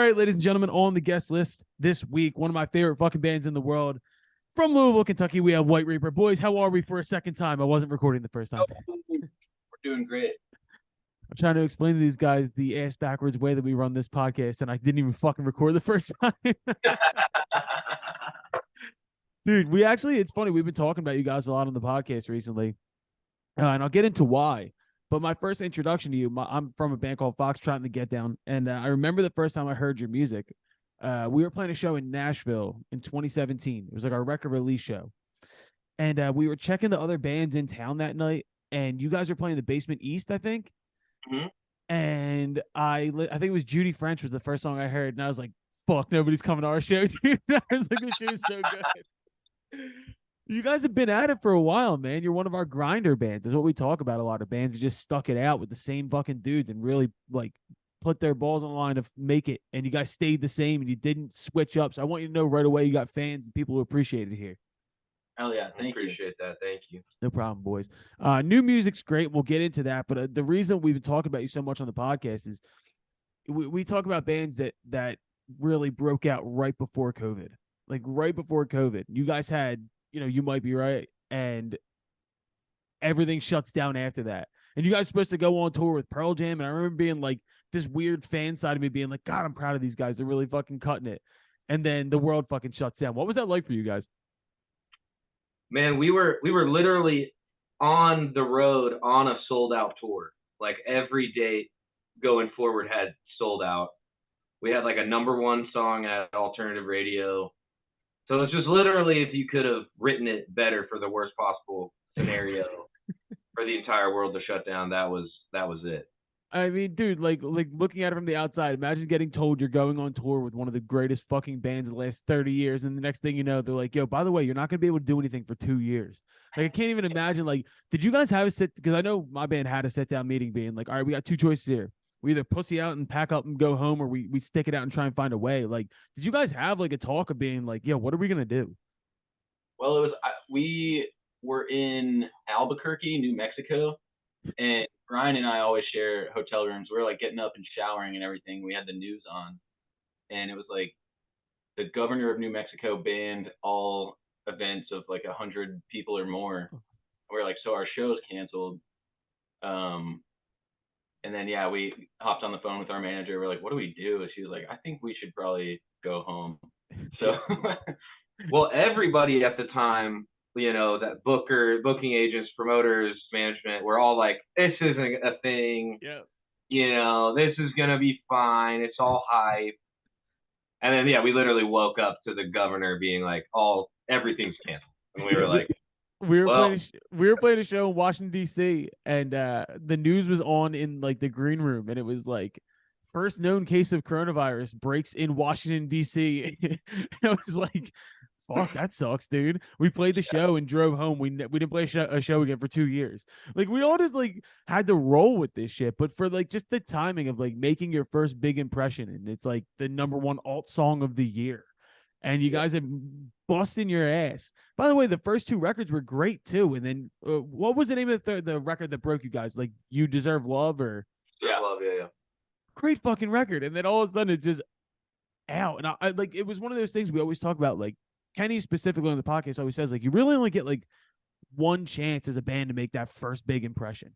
right, ladies and gentlemen, on the guest list this week, one of my favorite fucking bands in the world. From Louisville, Kentucky, we have White Reaper. Boys, how are we for a second time? I wasn't recording the first time. We're doing great. I'm trying to explain to these guys the ass backwards way that we run this podcast, and I didn't even fucking record the first time. Dude, it's funny. We've been talking about you guys a lot on the podcast recently, and I'll get into why. But my first introduction to you, I'm from a band called Foxtrot and the Get Down, and I remember the first time I heard your music. We were playing a show in Nashville in 2017. It was like our record release show, and we were checking the other bands in town that night, and you guys were playing the Basement East, I think. Mm-hmm. And I think it was Judy French was the first song I heard, and I was like, "Fuck, nobody's coming to our show, dude." I was like, "This shit is so good." You guys have been at it for a while, man. You're one of our grinder bands. That's what we talk about a lot of bands that just stuck it out with the same fucking dudes and really like put their balls on the line to make it. And you guys stayed the same and you didn't switch up. So I want you to know right away you got fans and people who appreciate it here. Hell yeah. Appreciate that. Thank you. No problem, boys. New music's great. We'll get into that. But the reason we've been talking about you so much on the podcast is we talk about bands that really broke out right before COVID. Like right before COVID. You guys had, You Might Be Right, and everything shuts down after that. And you guys are supposed to go on tour with Pearl Jam, and I remember being like, this weird fan side of me being like, God, I'm proud of these guys. They're really fucking cutting it. And then the world fucking shuts down. What was that like for you guys? Man, we were literally on the road on a sold out tour. Like every date going forward had sold out. We had like a #1 song at alternative radio. So it's just literally if you could have written it better for the worst possible scenario for the entire world to shut down, that was it. I mean, dude, like looking at it from the outside, imagine getting told you're going on tour with one of the greatest fucking bands of the last 30 years, and the next thing you know, they're like, yo, by the way, you're not gonna be able to do anything for 2 years. Like, I can't even imagine, like, did you guys have a sit, because I know my band had a sit-down meeting being like, all right, we got two choices here. We either pussy out and pack up and go home, or we stick it out and try and find a way. Like, did you guys have like a talk of being like, yo, what are we gonna do? Well, we were in Albuquerque, New Mexico, and Brian and I always share hotel rooms. We were like getting up and showering and everything. We had the news on, and it was like the governor of New Mexico banned all events of like 100 people or more. We're like, so our show's canceled. And then yeah, we hopped on the phone with our manager. We're like, what do we do? She was like, I think we should probably go home. So, well, everybody at the time, that booking agents, promoters, management, we're all like, this isn't a thing. Yeah. This is gonna be fine. It's all hype. And then yeah, we literally woke up to the governor being like, everything's canceled, and we were like, we were playing a show in Washington D.C. and the news was on in like the green room, and it was like first known case of coronavirus breaks in Washington D.C. I was like, fuck, that sucks, dude. We played the show and drove home. We didn't play a show again for 2 years. Like, we all just like had to roll with this shit. But for like just the timing of like making your first big impression, and it's like the #1 alt song of the year, and you guys have busting your ass. By the way, the first 2 records were great too. And then what was the name of the record that broke you guys? Like, You Deserve Love, or love, yeah. Great fucking record. And then all of a sudden it's just out. And I like, it was one of those things we always talk about. Like, Kenny specifically on the podcast always says, like, you really only get like one chance as a band to make that first big impression.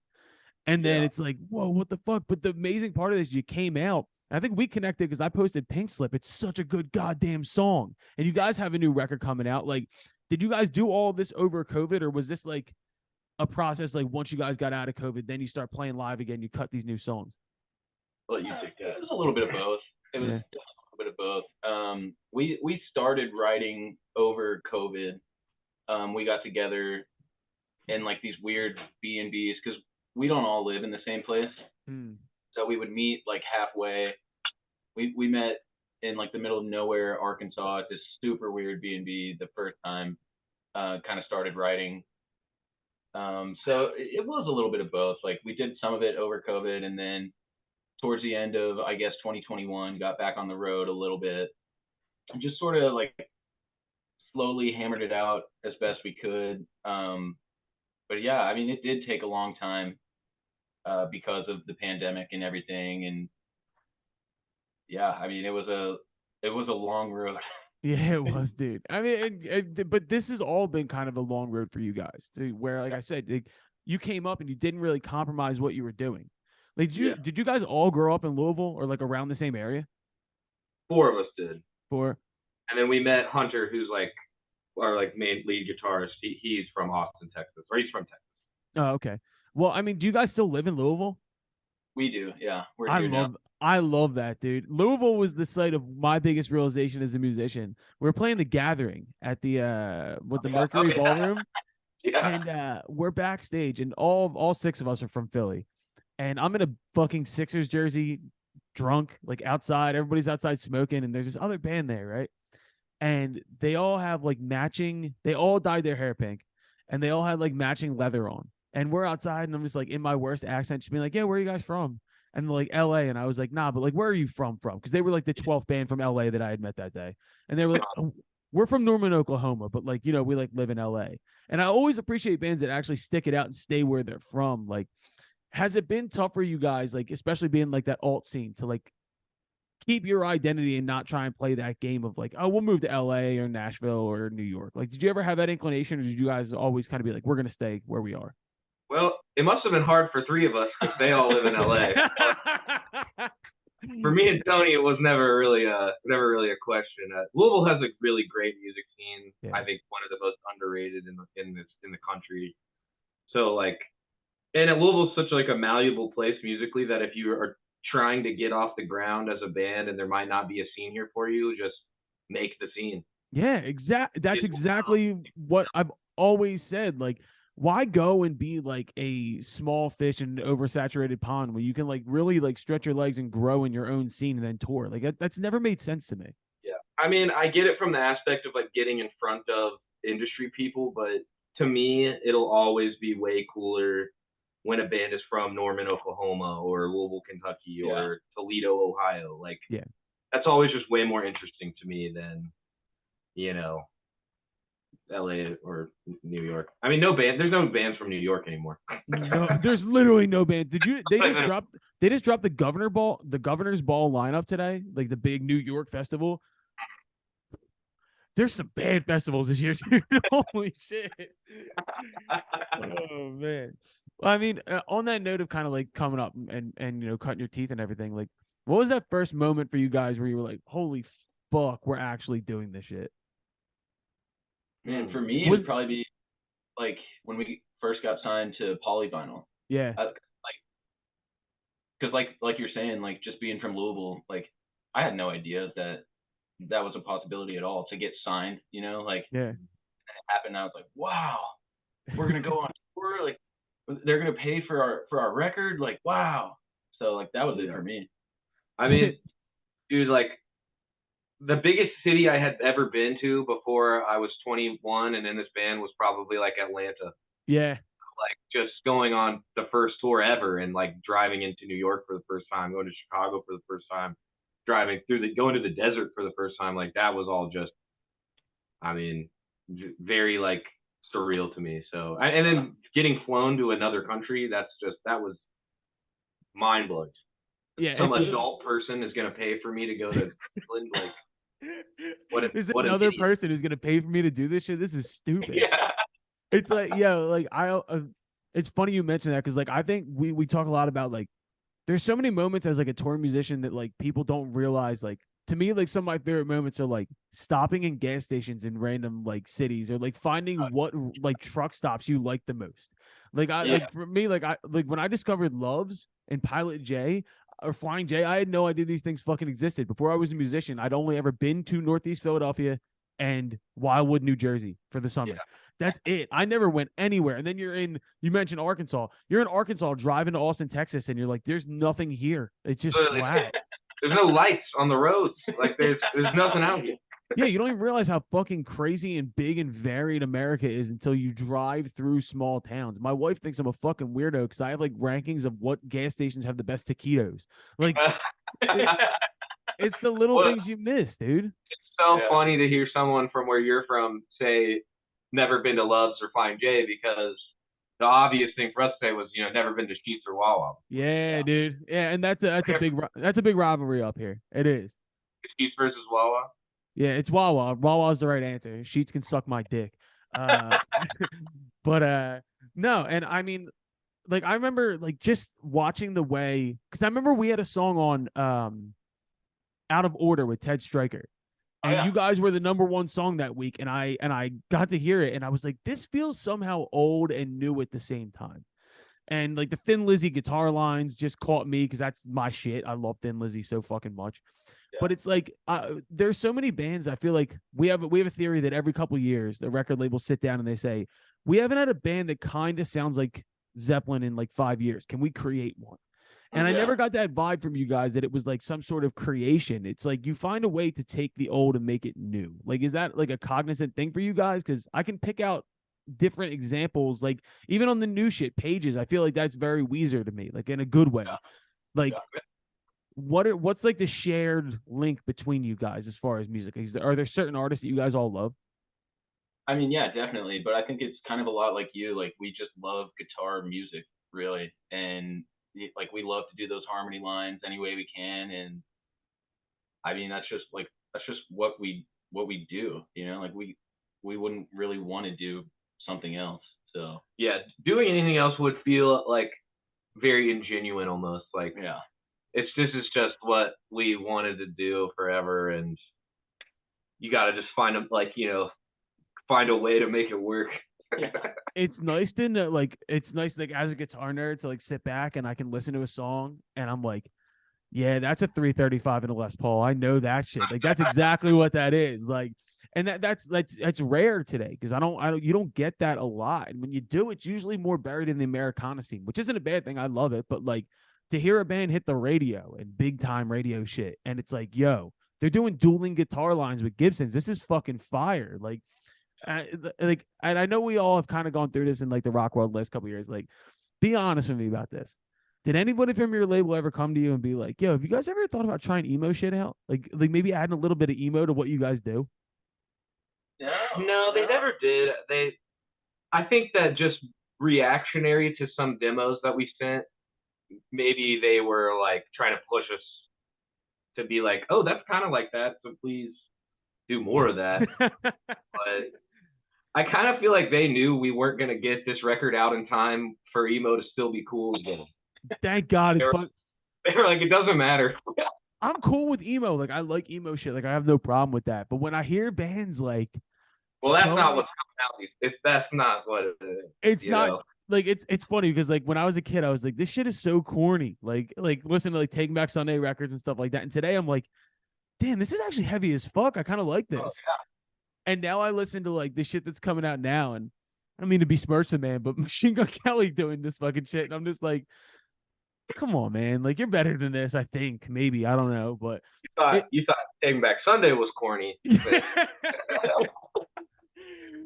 And then it's like, whoa, what the fuck? But the amazing part of this, you came out. I think we connected because I posted Pink Slip. It's such a good goddamn song. And you guys have a new record coming out. Like, did you guys do all this over COVID, or was this like a process? Like, once you guys got out of COVID, then you start playing live again, you cut these new songs? Well, you take that. It was a little bit of both. It was a little bit of both. We started writing over COVID. We got together in like these weird B&Bs because we don't all live in the same place. So we would meet like halfway. We met in like the middle of nowhere, Arkansas, at this super weird B&B the first time. Kind of started writing. So it was a little bit of both. Like, we did some of it over COVID, and then towards the end of, I guess, 2021, got back on the road a little bit and just sort of like slowly hammered it out as best we could. But yeah, I mean, it did take a long time because of the pandemic and everything. And yeah, I mean, it was a long road. Yeah, it was, dude. I mean, but this has all been kind of a long road for you guys, where, like I said, like, you came up and you didn't really compromise what you were doing. Like, did you guys all grow up in Louisville or like around the same area? 4 of us did, Or and then we met Hunter, who's like our like main lead guitarist. He's from Austin, Texas, or he's from Texas. oh, okay. Well, I mean, do you guys still live in Louisville? We do, yeah. We're I here now. love I love that, dude. Louisville was the site of my biggest realization as a musician. We were playing the Gathering at the with the Mercury Ballroom, Yeah. and we're backstage, and all six of us are from Philly, and I'm in a fucking Sixers jersey, drunk, like outside. Everybody's outside smoking, and there's this other band there, right? And they all have like matching. They all dyed their hair pink, and they all had like matching leather on. And we're outside, and I'm just like in my worst accent, just being like, "Yeah, where are you guys from?" And they're like L.A. And I was like, "Nah, but like, where are you from?" Because they were like the 12th band from L.A. that I had met that day, and they were like, oh, "We're from Norman, Oklahoma, but like, you know, we like live in L.A." And I always appreciate bands that actually stick it out and stay where they're from. Like, has it been tough for you guys, like especially being like that alt scene, to like keep your identity and not try and play that game of like, oh, we'll move to LA or Nashville or New York? Like, did you ever have that inclination, or did you guys always kind of be like, we're gonna stay where we are? Well, it must have been hard for 3 of us because they all live in LA. For me and Tony, it was never really a question. Louisville has a really great music scene. Yeah. I think one of the most underrated in the country. So like, and Louisville's such like a malleable place musically that if you are trying to get off the ground as a band and there might not be a scene here for you, just make the scene. Yeah, that's exactly what I've always said. Like, why go and be like a small fish in an oversaturated pond when you can like really like stretch your legs and grow in your own scene and then tour? Like, that's never made sense to me. Yeah, I mean, I get it from the aspect of like getting in front of industry people, but to me, it'll always be way cooler when a band is from Norman, Oklahoma, or Louisville, Kentucky, or Toledo, Ohio. Like, yeah, that's always just way more interesting to me than, you know, LA or New York. I mean, there's no bands from New York anymore. No, there's literally no band. They just dropped the Governor's Ball lineup today, like the big New York festival. There's some bad festivals this year, dude. Holy shit. Oh man. Well, I mean, on that note of kind of like coming up and you know, cutting your teeth and everything, like, what was that first moment for you guys where you were like, holy fuck, we're actually doing this shit? Man, for me, it would probably be like when we first got signed to Polyvinyl. Yeah. Because like you're saying, like just being from Louisville, like I had no idea that was a possibility at all to get signed. You know, like yeah, it happened. I was like, wow, we're gonna go on tour. Like they're gonna pay for our record. Like wow. So like that was it for me. I mean, dude, like the biggest city I had ever been to before I was 21 and in this band was probably like Atlanta. Yeah. Like just going on the first tour ever and like driving into New York for the first time, going to Chicago for the first time, going to the desert for the first time. Like that was all just, I mean, very like surreal to me. So, and then getting flown to another country, that was mind blowing. Yeah. Some adult person is going to pay for me to go to England. Like, there's another person who's gonna pay for me to do this shit. This is stupid. Yeah. It's like, yeah, like it's funny you mentioned that because like I think we talk a lot about like there's so many moments as like a tour musician that like people don't realize. Like to me, like some of my favorite moments are like stopping in gas stations in random like cities or like finding what like truck stops you like the most. Like like for me, like when I discovered Loves and Pilot J or Flying J, I had no idea these things fucking existed. Before I was a musician, I'd only ever been to Northeast Philadelphia and Wildwood, New Jersey for the summer. Yeah. That's it. I never went anywhere. And then you mentioned Arkansas. You're in Arkansas driving to Austin, Texas, and you're like, there's nothing here. It's just flat. There's no lights on the roads. Like there's nothing out here. Yeah, you don't even realize how fucking crazy and big and varied America is until you drive through small towns. My wife thinks I'm a fucking weirdo because I have like rankings of what gas stations have the best taquitos. Like, it's the little things you miss, dude. It's so funny to hear someone from where you're from say never been to Loves or Flying J because the obvious thing for us to say was, never been to Sheets or Wawa. Yeah, dude. Yeah, and that's a big rivalry up here. It is. Sheets versus Wawa. Yeah, it's Wawa. Wawa's the right answer. Sheets can suck my dick. Uh, but no, and I mean, like I remember like just watching the way, because I remember we had a song on Out of Order with Ted Stryker. And you guys were the #1 song that week, and I got to hear it, and I was like, this feels somehow old and new at the same time. And like the Thin Lizzy guitar lines just caught me because that's my shit. I love Thin Lizzy so fucking much. Yeah. But it's like there's so many bands. I feel like we have a theory that every couple of years the record labels sit down and they say, we haven't had a band that kind of sounds like Zeppelin in like 5 years. Can we create one? And I never got that vibe from you guys that it was like some sort of creation. It's like you find a way to take the old and make it new. Like, is that like a cognizant thing for you guys? Because I can pick out different examples, like even on the new shit pages. I feel like that's very Weezer to me, like in a good way. Like, what's like the shared link between you guys as far as music? Are there certain artists that you guys all love? I mean, yeah, definitely. But I think it's kind of a lot like you. Like, we just love guitar music, really, and like we love to do those harmony lines any way we can. And I mean, that's just what we do. Like we wouldn't really want to do something else. So yeah, doing anything else would feel like very ingenuine almost. Like, yeah, this is just what we wanted to do forever, and you got to just find a way to make it work. Yeah. It's nice to know, like, it's nice, like, as a guitar nerd to like sit back and I can listen to a song and I'm like, yeah, that's a 335 in a Les Paul. I know that shit. Like, that's exactly what that is. Like, and that's rare today because you don't get that a lot. And when you do, it's usually more buried in the Americana scene, which isn't a bad thing. I love it, but like to hear a band hit the radio and big time radio shit, and it's like, yo, they're doing dueling guitar lines with Gibsons. This is fucking fire. Like, and I know we all have kind of gone through this in like the rock world last couple of years. Like, be honest with me about this. Did anybody from your label ever come to you and be like, yo, have you guys ever thought about trying emo shit out? Like maybe adding a little bit of emo to what you guys do? No, they never did. I think that just reactionary to some demos that we sent, maybe they were like trying to push us to be like, oh, that's kind of like that, so please do more of that. But I kind of feel like they knew we weren't going to get this record out in time for emo to still be cool again. Thank God it's fun. They were like, it doesn't matter. I'm cool with emo. Like, I like emo shit. Like, I have no problem with that. But when I hear bands like, well, that's not what's coming out. That's not what it is. It's not like it's funny because like when I was a kid, I was like, this shit is so corny. Like listen to like Taking Back Sunday records and stuff like that. And today I'm like, damn, this is actually heavy as fuck. I kind of like this. Oh, yeah. And now I listen to like the shit that's coming out now, and I don't mean to besmirch the man, but Machine Gun Kelly doing this fucking shit, and I'm just like, come on, man. Like, you're better than this, I think. Maybe. I don't know. But you thought Taking Back Sunday was corny.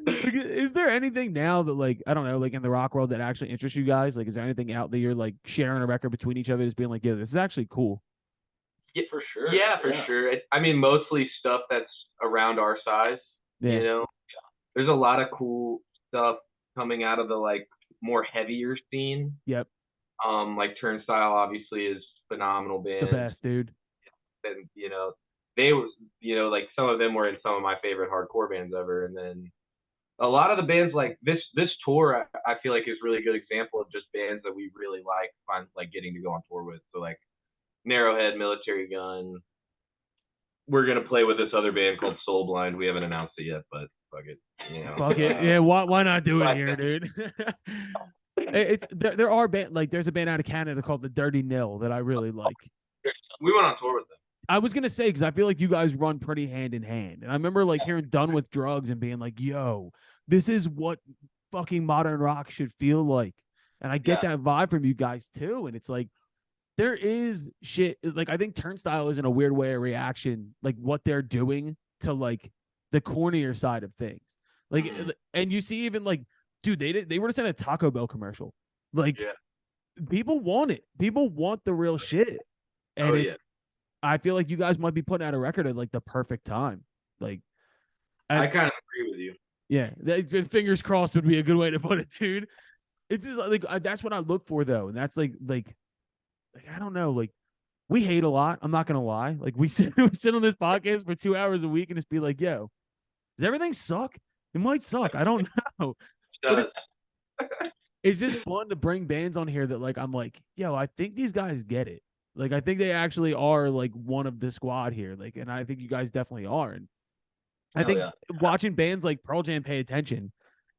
Like, is there anything now that, like, I don't know, like in the rock world that actually interests you guys? Like, is there anything out that you're like sharing a record between each other as being like, yeah, this is actually cool? Yeah, for sure. Yeah, for sure. I mean, mostly stuff that's around our size. Yeah. There's a lot of cool stuff coming out of the like more heavier scene. Yep. Like Turnstile obviously is phenomenal band. The best, dude. And they were, like some of them were in some of my favorite hardcore bands ever. And then a lot of the bands like this tour, I feel like is a really good example of just bands that we really like getting to go on tour with. So like Narrowhead, Military Gun. We're gonna play with this other band called Soul Blind. We haven't announced it yet, but fuck it. Fuck it. Yeah, why not do it here, dude? There are there's a band out of Canada called the Dirty Nil that I really like. We went on tour with them. I was gonna say because I feel like you guys run pretty hand in hand, and I remember like hearing Done with Drugs and being like, "Yo, this is what fucking modern rock should feel like," and I get that vibe from you guys too. And it's like there is shit like I think Turnstile is in a weird way a reaction like what they're doing to like the cornier side of things. Like, and you see even like, dude, they were to send a Taco Bell commercial. Like, people want it. People want the real shit. And I feel like you guys might be putting out a record at like the perfect time. Like, I kind of agree with you. Yeah, fingers crossed would be a good way to put it, dude. It's just like that's what I look for though, and that's like I don't know, like we hate a lot. I'm not gonna lie. Like we sit on this podcast for 2 hours a week and just be like, yo, does everything suck? It might suck. I don't know, but it's just fun to bring bands on here that like I'm like, yo, I think these guys get it. Like I think they actually are like one of the squad here. Like, and I think you guys definitely are. And I think watching bands like Pearl Jam pay attention.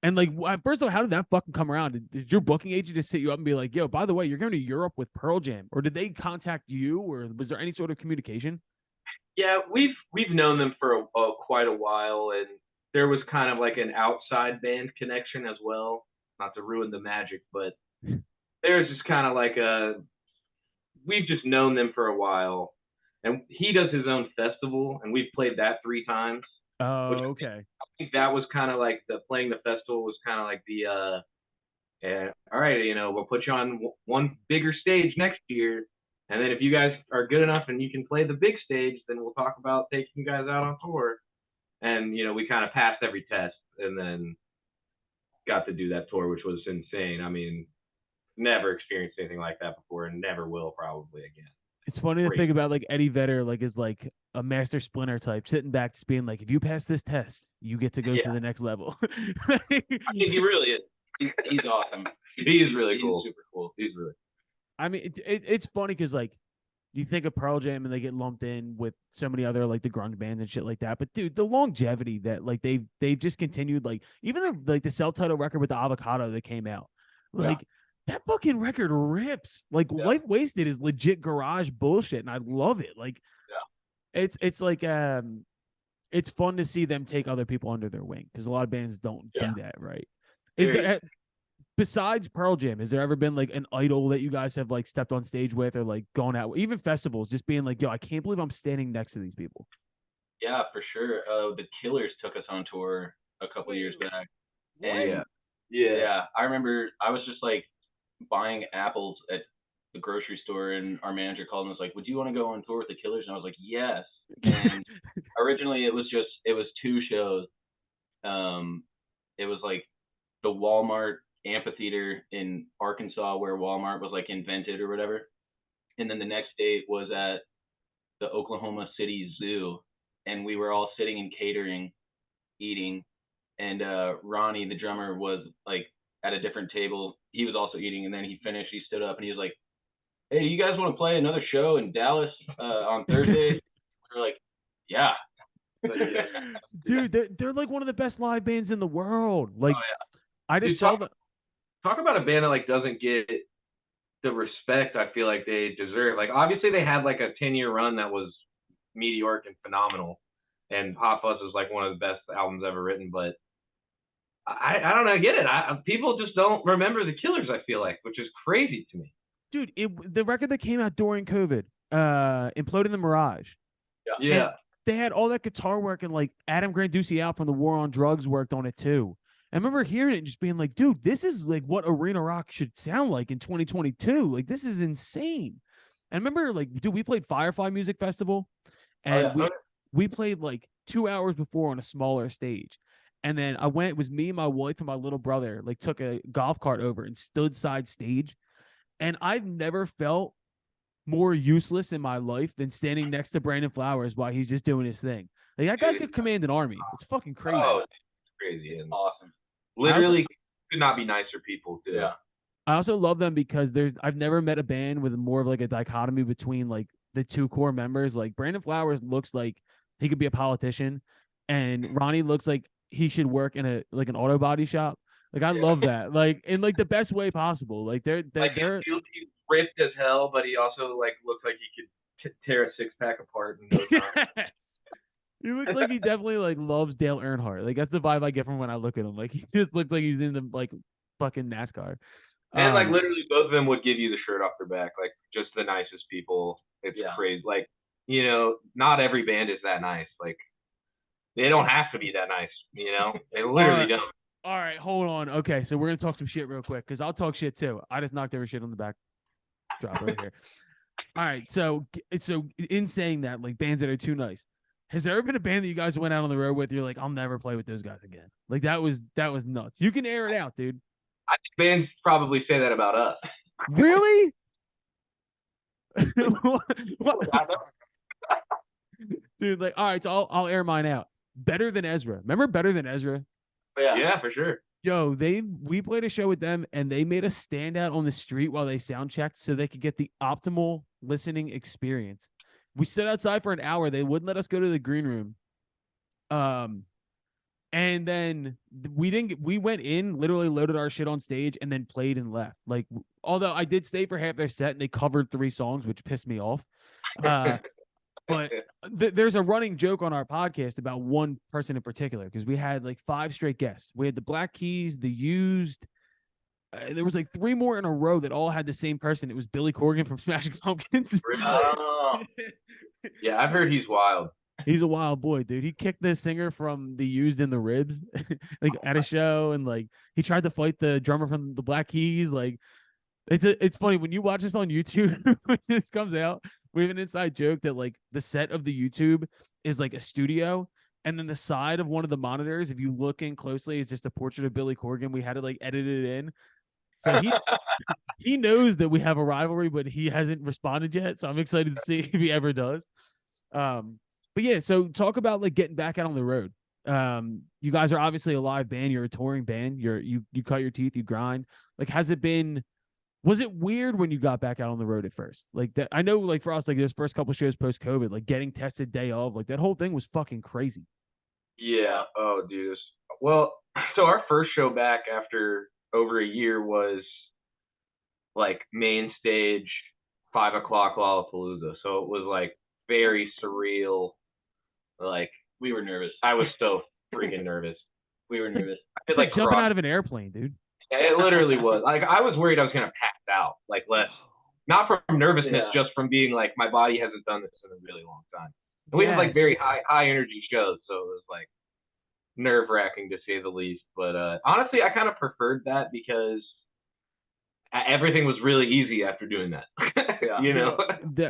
And like, first of all, how did that fucking come around? Did your booking agent just sit you up and be like, yo, by the way, you're going to Europe with Pearl Jam? Or did they contact you? Or was there any sort of communication? Yeah, we've known them for quite a while, and there was kind of like an outside band connection as well. Not to ruin the magic, but there's just kind of like we've just known them for a while. And he does his own festival, and we've played that 3 times. Oh, okay. I think that was kind of like playing the festival was kind of like the all right, we'll put you on one bigger stage next year, and then if you guys are good enough and you can play the big stage, then we'll talk about taking you guys out on tour. And we kind of passed every test, and then got to do that tour, which was insane. I mean, never experienced anything like that before, and never will probably again. It's funny to think about like Eddie Vedder, like is like a master splinter type, sitting back just being like, if you pass this test, you get to go to the next level. I think he really is. He's awesome. He's really cool. He's super cool. He's really. I mean, it's funny because like you think of Pearl Jam and they get lumped in with so many other like the grunge bands and shit like that. But dude, the longevity that like they've just continued, like even the self-titled record with the Avocado that came out, like. That fucking record rips. Like Life Wasted is legit garage bullshit, and I love it. Like, it's like it's fun to see them take other people under their wing because a lot of bands don't do that, right? Is there besides Pearl Jam, has there ever been like an idol that you guys have like stepped on stage with or like gone out, even festivals, just being like, yo, I can't believe I'm standing next to these people? Yeah, for sure. The Killers took us on tour a couple years back. And yeah, I remember I was just like buying apples at the grocery store, and our manager called and was like, would you want to go on tour with the Killers? And I was like, yes. And originally it was 2 shows. It was like the Walmart amphitheater in Arkansas, where Walmart was like invented or whatever, and then the next day was at the Oklahoma City Zoo, and we were all sitting in catering eating, and Ronnie, the drummer, was like at a different table. He was also eating, and then he finished. He stood up and he was like, hey, you guys want to play another show in Dallas on Thursday? We were like, yeah. Dude, they're like one of the best live bands in the world. Like, I just saw them. Talk about a band that like doesn't get the respect I feel like they deserve. Like, obviously they had like a 10-year run that was meteoric and phenomenal, and Hot Fuzz was like one of the best albums ever written, but I don't know. I get it. People just don't remember the Killers, I feel like, which is crazy to me. Dude, the record that came out during COVID, Imploding the Mirage. Yeah. They had all that guitar work, and like Adam Granduciel from the War on Drugs worked on it too. I remember hearing it and just being like, dude, this is like what arena rock should sound like in 2022. Like, this is insane. And I remember, like, dude, we played Firefly Music Festival, and we played like 2 hours before on a smaller stage. And then it was me, my wife, and my little brother, like took a golf cart over and stood side stage. And I've never felt more useless in my life than standing next to Brandon Flowers while he's just doing his thing. Like, that guy could command an army. It's fucking crazy. Oh, it's crazy and awesome. Literally could not be nicer people too. Yeah. I also love them because I've never met a band with more of like a dichotomy between like the 2 core members. Like, Brandon Flowers looks like he could be a politician, and Ronnie looks like he should work in an auto body shop. Like, I love that. Like, in like the best way possible. Like, they're he's ripped as hell, but he also like looks like he could tear a 6-pack apart in no time. Yes. He looks like he definitely like loves Dale Earnhardt. Like, that's the vibe I get from when I look at him. Like, he just looks like he's in the like fucking NASCAR. And like literally both of them would give you the shirt off their back. Like, just the nicest people. It's crazy. Like, not every band is that nice. Like, they don't have to be that nice, They literally don't. All right, hold on. Okay, so we're going to talk some shit real quick, because I'll talk shit too. I just knocked every shit on the back drop over here. All right, so in saying that, like, bands that are too nice, has there ever been a band that you guys went out on the road with, you're like, I'll never play with those guys again? Like, that was nuts. You can air it out, dude. I think bands probably say that about us. Really? What? Dude, like, all right, so I'll air mine out. Better Than Ezra. Remember Better Than Ezra? Yeah, for sure. Yo, we played a show with them and they made us stand out on the street while they sound checked so they could get the optimal listening experience. We stood outside for an hour. They wouldn't let us go to the green room. And then we went in, literally loaded our shit on stage and then played and left. Like, although I did stay for half their set and they covered 3 songs, which pissed me off. But there's a running joke on our podcast about one person in particular, because we had like 5 straight guests. We had the Black Keys, the Used. There was like 3 more in a row that all had the same person. It was Billy Corgan from Smashing Pumpkins. Oh. Yeah, I've heard he's wild. He's a wild boy, dude. He kicked the singer from the Used in the ribs, like at a show, and like he tried to fight the drummer from the Black Keys. Like, it's funny when you watch this on YouTube when this comes out. We have an inside joke that like the set of the YouTube is like a studio, and then the side of one of the monitors, if you look in closely, is just a portrait of Billy Corgan. We had to like edit it in. So he knows that we have a rivalry, but he hasn't responded yet. So I'm excited to see if he ever does. But yeah, so talk about like getting back out on the road. You guys are obviously a live band. You're a touring band. You cut your teeth. You grind. Like, was it weird when you got back out on the road at first? Like that, I know, like for us, like those first couple shows post COVID, like getting tested day of, like that whole thing was fucking crazy. Yeah. Oh, dude. Well, so our first show back after over a year was like main stage, 5 o'clock Lollapalooza. So it was like very surreal. Like, We were nervous. I was so freaking nervous. We were nervous. It's like jumping out of an airplane, dude. It literally was. Like, I was worried I was gonna pass out. Like, not from nervousness, just from being like, my body hasn't done this in a really long time. And we had like very high energy shows, so it was like nerve wracking to say the least. But honestly, I kind of preferred that because everything was really easy after doing that. You know,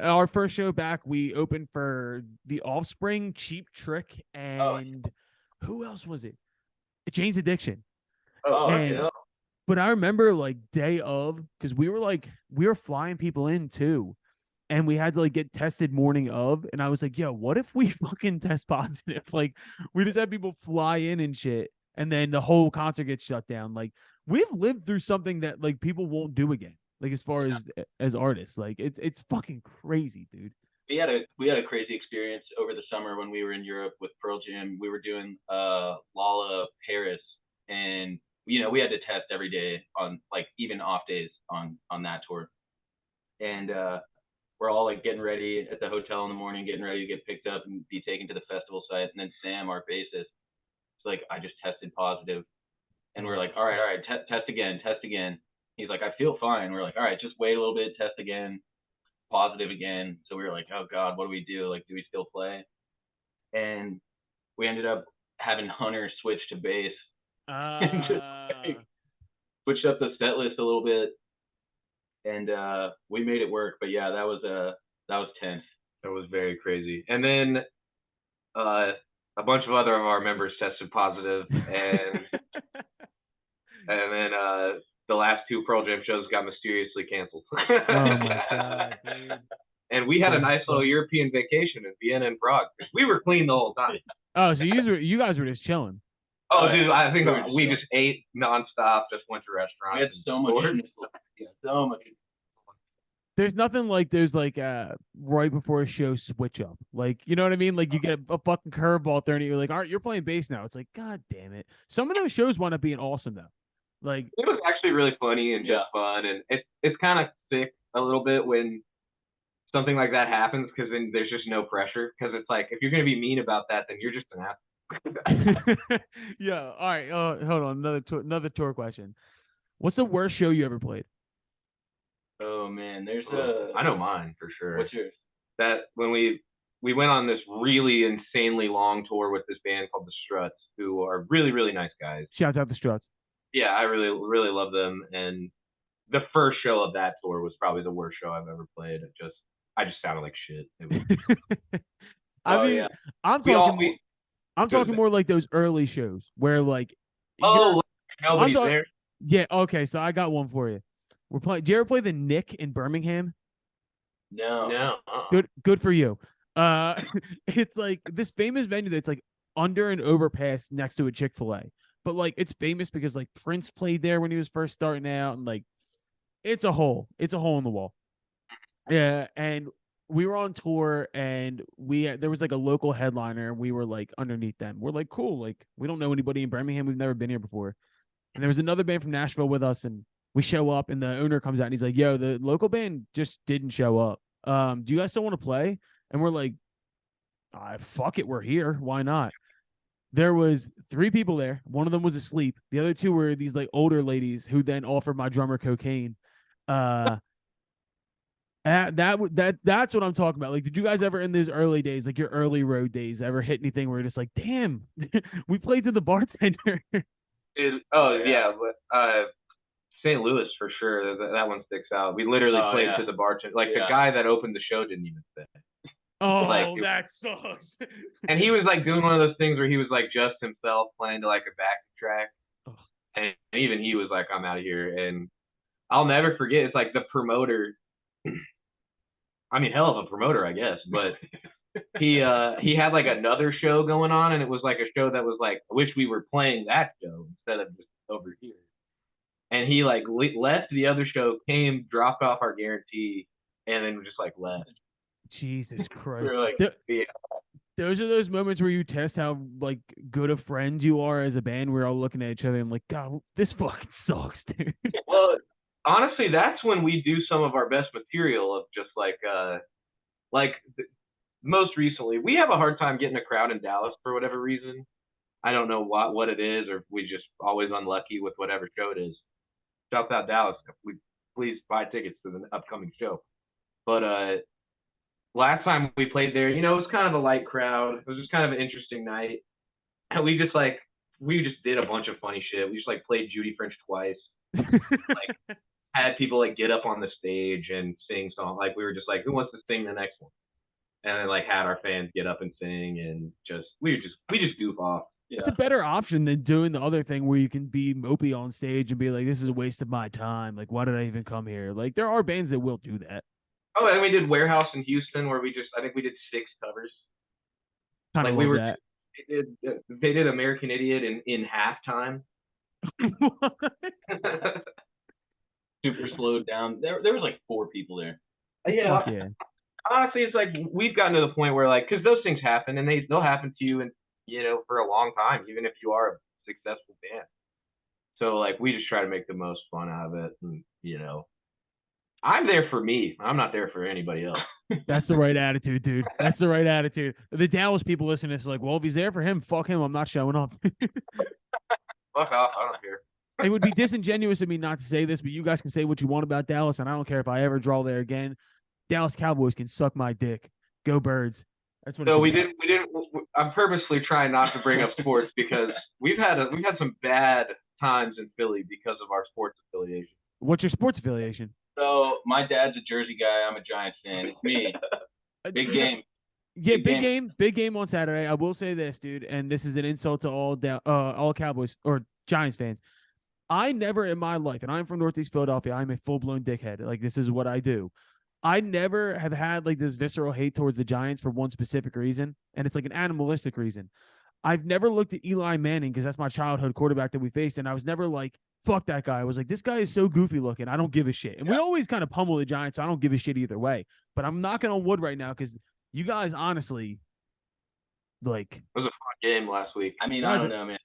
our first show back, we opened for The Offspring, Cheap Trick, and who else was it? Jane's Addiction. But I remember like day of, because we were flying people in too, and we had to like get tested morning of, and I was like, yo, what if we fucking test positive? Like, we just had people fly in and shit, and then the whole concert gets shut down. Like, we've lived through something that like people won't do again. Like, as far as artists, like it's fucking crazy, dude. We had a crazy experience over the summer when we were in Europe with Pearl Jam. We were doing Lolla Paris, and we had to test every day on like even off days on that tour. And we're all like getting ready at the hotel in the morning, getting ready to get picked up and be taken to the festival site. And then Sam, our bassist, is like, I just tested positive. And we're like, all right, test again. He's like, I feel fine. We're like, all right, just wait a little bit, test again, positive again. So we were like, oh God, what do we do? Like, do we still play? And we ended up having Hunter switch to bass. And just like, switched up the set list a little bit, and we made it work. But yeah, that was tense. That was very crazy. And then a bunch of other of our members tested positive, and and then the last 2 Pearl Jam shows got mysteriously canceled. Oh my God, dude. And we had a nice little European vacation in Vienna and Prague. We were clean the whole time. Oh, so you guys were just chilling. Oh, dude, I think we just ate nonstop, just went to restaurants. We had so much. There's nothing like there's like right before a show switch up. Like, you know what I mean? Like, you get a fucking curveball thrown at you. Like, all right, you're playing bass now. It's like, God damn it. Some of those shows wound up being awesome though. Like, it was actually really funny and just fun, and it's kind of sick a little bit when something like that happens, because then there's just no pressure. Because it's like, if you're gonna be mean about that, then you're just an asshole. Yeah. All right. Hold on. Another tour question. What's the worst show you ever played? Oh man, I know mine for sure. What's yours? That when we went on this really insanely long tour with this band called the Struts, who are really, really nice guys. Shouts out the Struts. Yeah, I really, really love them. And the first show of that tour was probably the worst show I've ever played. I just sounded like shit. I'm talking more like those early shows where like nobody's there. Yeah. Okay. So I got one for you. We're playing. Do you ever play the Nick in Birmingham? No. No. Good for you. It's like this famous venue that's like under an overpass next to a Chick-fil-A. But like it's famous because like Prince played there when he was first starting out, and like it's a hole. It's a hole in the wall. Yeah, and we were on tour, and there was like a local headliner, and we were like underneath them. We're like, cool, like we don't know anybody in Birmingham. We've never been here before. And there was another band from Nashville with us, and we show up, and the owner comes out, and he's like, "Yo, the local band just didn't show up. Do you guys still want to play?" And we're like, "Fuck it, we're here. Why not?" There was 3 people there. One of them was asleep. The other 2 were these like older ladies who then offered my drummer cocaine. Uh, that's what I'm talking about. Like, did you guys ever in those early days, like your early road days, ever hit anything where you're just like, damn, we played to the bartender? Yeah, but St. Louis for sure. That one sticks out. We literally played to the bartender. Like the guy that opened the show didn't even stay. Oh, like, that sucks. And he was like doing one of those things where he was like just himself playing to like a backing track. And even he was like, I'm out of here. And I'll never forget. It's like the promoter. I mean, hell of a promoter, I guess. But he had like another show going on, and it was like a show that was like, I wish we were playing that show instead of just over here. And he like left the other show, came, dropped off our guarantee, and then just like left. Jesus Christ. We were like, those are those moments where you test how like good of friends you are as a band. We're all looking at each other and like, God, this fucking sucks, dude. Well, honestly, that's when we do some of our best material of just like most recently, we have a hard time getting a crowd in Dallas for whatever reason. I don't know what it is, or we just always unlucky with whatever show it is. Shout out Dallas. Please buy tickets to the upcoming show. But last time we played there, it was kind of a light crowd. It was just kind of an interesting night. And we just did a bunch of funny shit. We just like played Judy French twice. Like had people like get up on the stage and sing songs. Like we were just like, who wants to sing the next one? And then like had our fans get up and sing, and we just goof off. Yeah. It's a better option than doing the other thing where you can be mopey on stage and be like, this is a waste of my time. Like, why did I even come here? Like, there are bands that will do that. Oh, and we did Warehouse in Houston where I think we did 6 covers. Kind of like that. They did American Idiot in halftime. Super slowed down. There was like 4 people there. Yeah. Honestly, it's like we've gotten to the point where like, because those things happen and they'll happen to you and for a long time, even if you are a successful band. So like we just try to make the most fun out of it, and I'm there for me. I'm not there for anybody else. That's the right attitude, dude. That's the right attitude. The Dallas people listening to this are like, well, if he's there for him, fuck him. I'm not showing up. Fuck off. I don't care. It would be disingenuous of me not to say this, but you guys can say what you want about Dallas, and I don't care if I ever draw there again. Dallas Cowboys can suck my dick. Go Birds. That's what. So we didn't. I'm purposely trying not to bring up sports because we've had some bad times in Philly because of our sports affiliation. What's your sports affiliation? So my dad's a Jersey guy. I'm a Giants fan. It's me. Big game. Yeah, big game on Saturday. I will say this, dude, and this is an insult to all Cowboys or Giants fans. I never in my life, and I'm from Northeast Philadelphia, I'm a full-blown dickhead. Like, this is what I do. I never have had like this visceral hate towards the Giants for one specific reason, and it's like an animalistic reason. I've never looked at Eli Manning because that's my childhood quarterback that we faced, and I was never like, fuck that guy. I was like, this guy is so goofy looking. I don't give a shit. And we always kind of pummel the Giants, so I don't give a shit either way. But I'm knocking on wood right now because you guys honestly, like, it was a fun game last week. I mean, I don't know, man.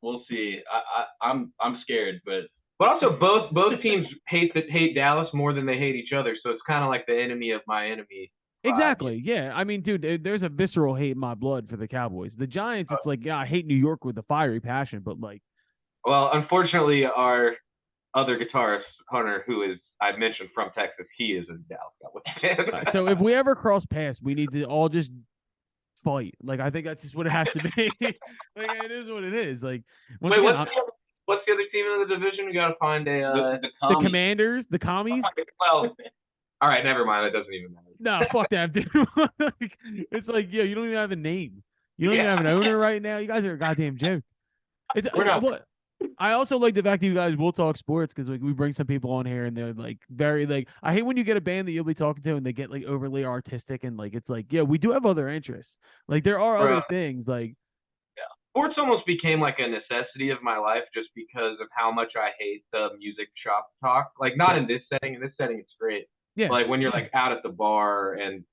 We'll see. I'm scared, but also both teams hate Dallas more than they hate each other, so it's kind of like the enemy of my enemy. Exactly. Yeah. I mean, dude, there's a visceral hate in my blood for the Cowboys. The Giants, it's like, yeah, I hate New York with a fiery passion, but like. Well, unfortunately, our other guitarist, Hunter, who is, I mentioned, from Texas, he is a Dallas Cowboys fan. So if we ever cross paths, we need to all just fight. Like, I think that's just what it has to be. Like, it is what it is. Like, wait, what's the other team in the division? We got to find the Commanders, the Commies. Well, all right, never mind. That doesn't even matter. No, fuck that, dude. Like, it's like, yeah, you don't even have a name. You don't even have an owner right now. You guys are a goddamn joke. It's, We're not. I also like the fact that you guys will talk sports because like we bring some people on here and they're like very like I hate when you get a band that you'll be talking to and they get like overly artistic and like it's like yeah we do have other interests like there are Bro, other things like sports almost became like a necessity of my life just because of how much I hate the music shop talk. Like not in this setting. In this setting, it's great. yeah But like when you're like out at the bar and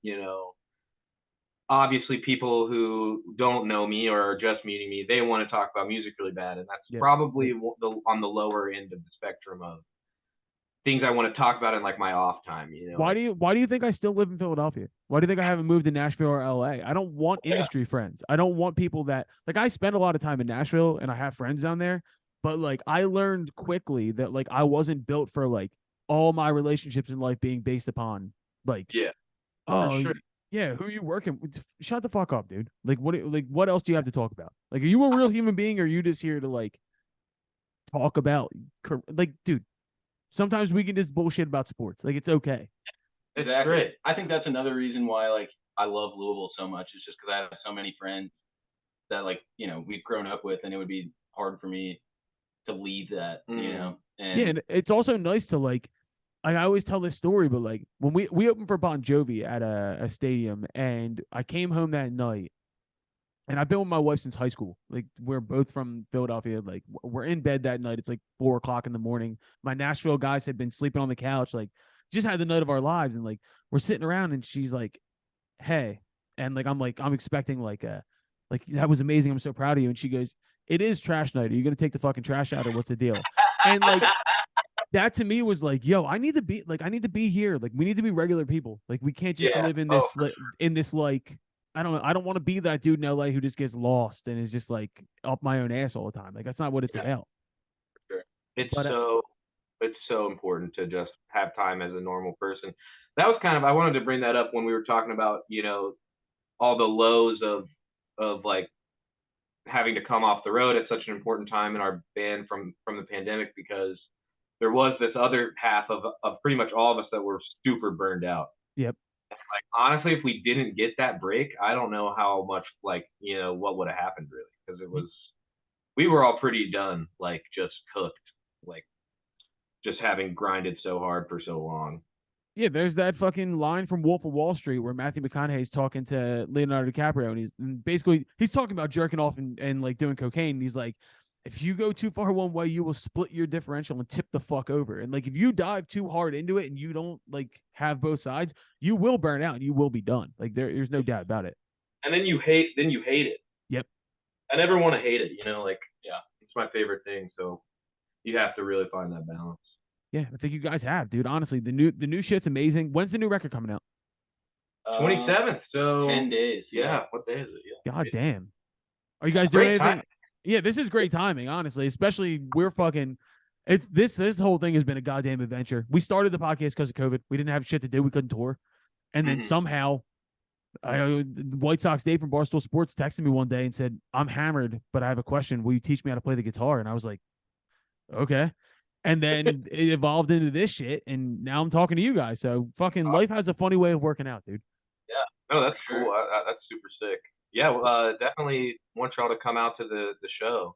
obviously people who don't know me or are just meeting me, they want to talk about music really bad, and that's yeah. probably on the lower end of the spectrum of things I want to talk about in like my off time. Why do you think I still live in Philadelphia? Why do you think I haven't moved to Nashville or LA? I don't want industry friends. I don't want people that like I spend a lot of time in Nashville and I have friends down there, but like I learned quickly that like I wasn't built for like all my relationships in life being based upon like oh sure. yeah, who you working with? Shut the fuck up, dude. Like what else do you have to talk about? Like are you a real human being or are you just here to like talk about like dude, sometimes we can just bullshit about sports. Like it's okay. Exactly. Great. I think that's another reason why like I love Louisville so much. Is just because I have so many friends that like we've grown up with, and it would be hard for me to leave that. And yeah, and it's also nice to like. I always tell this story, but like when we opened for Bon Jovi at a stadium, and I came home that night, and I've been with my wife since high school. Like we're both from Philadelphia. Like we're in bed that night. It's like 4 o'clock in the morning. My Nashville guys had been sleeping on the couch. Like just had the night of our lives, and like we're sitting around, and she's like, "Hey," and I'm expecting like that was amazing. I'm so proud of you. And she goes, "It is trash night. Are you gonna take the fucking trash out, or what's the deal?" And like that to me was like, "Yo, I need to be here. Like we need to be regular people. Like we can't just live in this like." I don't want to be that dude in LA who just gets lost and is just like up my own ass all the time. Like that's not what it's about. Sure. It's so important to just have time as a normal person. That was I wanted to bring that up when we were talking about, all the lows of like having to come off the road at such an important time in our band from the pandemic, because there was this other half of pretty much all of us that were super burned out. Yep. Like honestly, if we didn't get that break, I don't know how much what would have happened really, because we were all pretty done, like just cooked, like just having grinded so hard for so long. Yeah, there's that fucking line from Wolf of Wall Street where Matthew McConaughey's talking to Leonardo DiCaprio, and basically he's talking about jerking off and like doing cocaine. And he's like, if you go too far one way, you will split your differential and tip the fuck over. And like if you dive too hard into it and you don't like have both sides, you will burn out and you will be done. Like there's no doubt about it. And then you hate it. Yep. I never want to hate it, it's my favorite thing. So you have to really find that balance. Yeah, I think you guys have, dude. Honestly, the new shit's amazing. When's the new record coming out? 27th. So 10 days. Yeah. What day is it? Yeah. God damn. Are you guys doing anything? Timing. Yeah, this is great timing, honestly. Especially we're fucking. It's this whole thing has been a goddamn adventure. We started the podcast because of COVID. We didn't have shit to do. We couldn't tour, and then somehow, White Sox Dave from Barstool Sports texted me one day and said, "I'm hammered, but I have a question. Will you teach me how to play the guitar?" And I was like, "Okay." And then it evolved into this shit, and now I'm talking to you guys. So fucking life has a funny way of working out, dude. Yeah. No, that's cool. That's super sick. Yeah, definitely want y'all to come out to the show.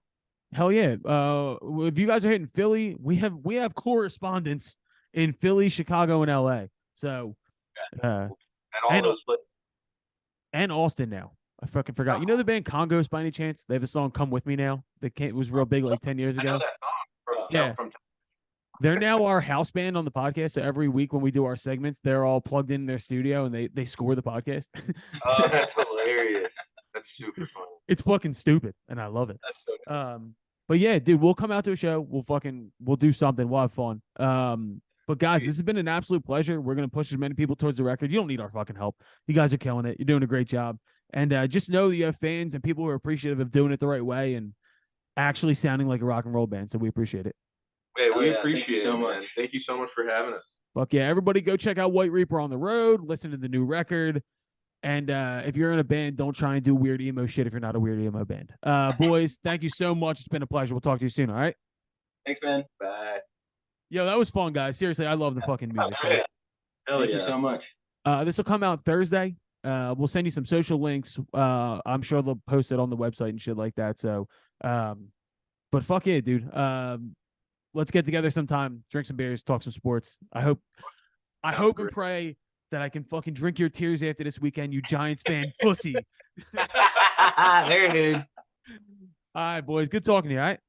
Hell yeah. If you guys are hitting Philly, we have correspondents in Philly, Chicago, and LA. So and all those places. And Austin now. I fucking forgot. You know the band Congos by any chance? They have a song "Come With Me" now. It was real big like 10 years ago. I know that song from they're now our house band on the podcast. So every week when we do our segments, they're all plugged in their studio and they score the podcast. Oh, that's hilarious. That's super funny. It's fucking stupid, and I love it. That's so good. But yeah, dude, we'll come out to a show. We'll do something. We'll have fun. But guys, this has been an absolute pleasure. We're gonna push as many people towards the record. You don't need our fucking help. You guys are killing it. You're doing a great job. And just know that you have fans and people who are appreciative of doing it the right way and actually sounding like a rock and roll band. So we appreciate it. Hey, we appreciate it so much. Thank you so much for having us. Fuck yeah, everybody go check out White Reaper on the road. Listen to the new record. And if you're in a band, don't try and do weird emo shit if you're not a weird emo band. Boys, thank you so much. It's been a pleasure. We'll talk to you soon, all right? Thanks, man. Bye. Yo, that was fun, guys. Seriously, I love the fucking music. Thank you so much. This will come out Thursday. We'll send you some social links. I'm sure they'll post it on the website and shit like that. So, but But fuck yeah, dude. Let's get together sometime, drink some beers, talk some sports. I hope and pray that I can fucking drink your tears after this weekend, you Giants fan pussy. There it is. All right, boys. Good talking to you. All right.